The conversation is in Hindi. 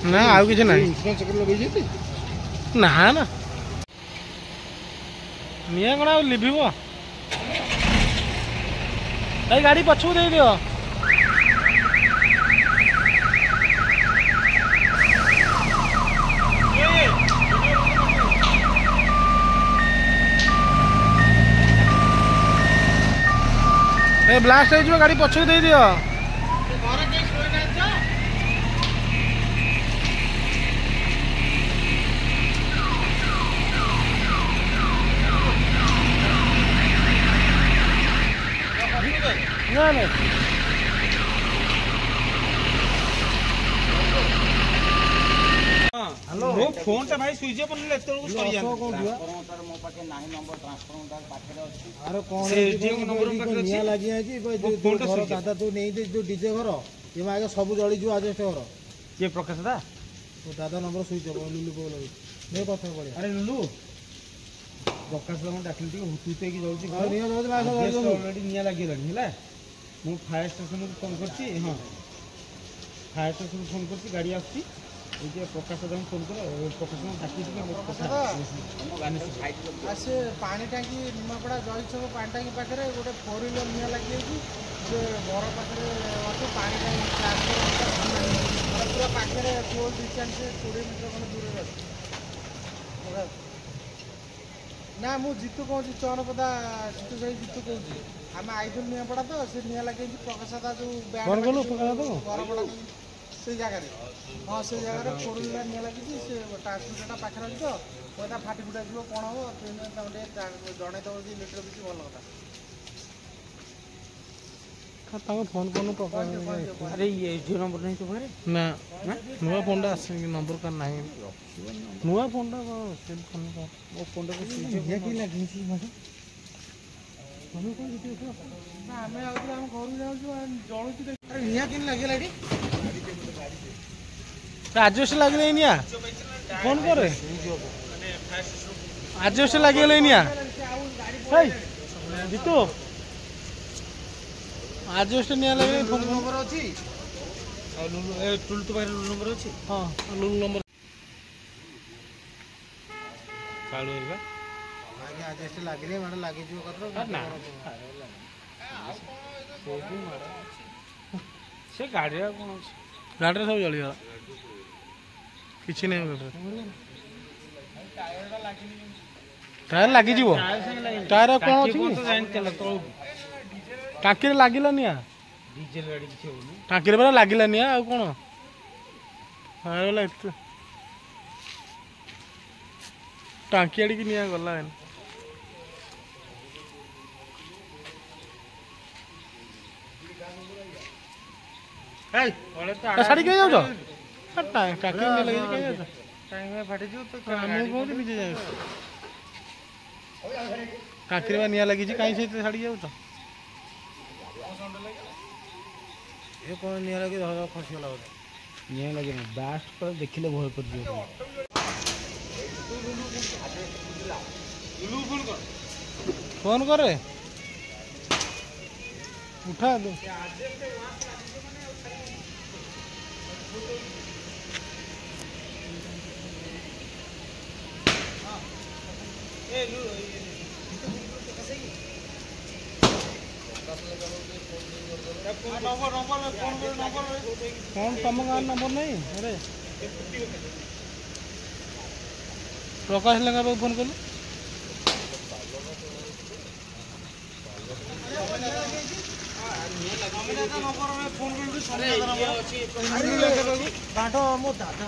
ना आउ किसी ना ना ना निया कौन आ लिभिब भाई गाड़ी पछू दे दियो ए ब्लास्ट हो गाड़ी पछू दे दियो हेलो मो फोन टा भाई स्विच ऑफ करले एते को सरी जान कोन दिया ट्रांसफर मो पाके नाही नंबर ट्रांसफर तार पाखे अछि अरे कोन से एटीएम नंबर पाखे निया लागि है कि फोन टा घर दादा तू नहीं दे जो डीजे घर ये मागे सब जळी जो आज घर के प्रकाश दा तो दादा नंबर स्विच ऑफ लुलु को लगे ने कथा पड़े अरे लुलु प्रकाश दा डाकिल टी हुतुते की जाउची घर निया जाउची मागे ऑलरेडी निया लागि लगी हला मु फायर स्टेशन को फोन करछि हां फायर स्टेशन को फोन करछि गाड़ी आछि ये प्रकाश दादा फोन कर प्रकाश डाकी से पानी टांकी निमापड़ा जल छक पानी टांकी पाखे गोटे 4 व्हीलर निया लगी से घर पाखे अच्छे पानी टांकी पूरा पाखे टोल डिस्टेंस 20 मीटर खंड दूर अच्छे ना मु जीतू कहूँ चौनपदा जीतू सही जीतू कहूँ आम आईदुल निमापड़ा तो से निया लगे प्रकाश दादा जो बरपड़ा से जगह हाँ से जगह 4 व्हीलर निया लगी से ट्रांसमिटरटा पाखे अच्छी तो कदा फाटी फुटा जी कौन हम जन दब लिटर किसी भल कथा फोन कर अरे ये जो नंबर नहीं तो भाई ना नुआ फोन आस नंबर का ना नुआ फोन वो फोन लगे आज लगे निया फोन करे आज लगे निया जीतू आज निया लगे फोन नंबर अच्छी टुल तो भाई नंबर अच्छी हाँ लुल नंबर आज लगे माड़ लगे से गाड़ी कौन गाड़ी सब जलीगला किसी नहीं टायर लगी टायर कौन टाँकी लगिलानी टाँकी लगिलानी आ कौन टाँकी आड़ी निया गला साड़ी कहीं जाओ टाँकी टाँकी निया लगी कहीं से साड़ी जाऊ ये कौन निया लगे खसीगला निया लगे बास्ट पर देखिले भय कर फोन करे उठा दो कौन तुम गाँव नंबर नहीं अरे प्रकाश लेंगा फोन कर फोन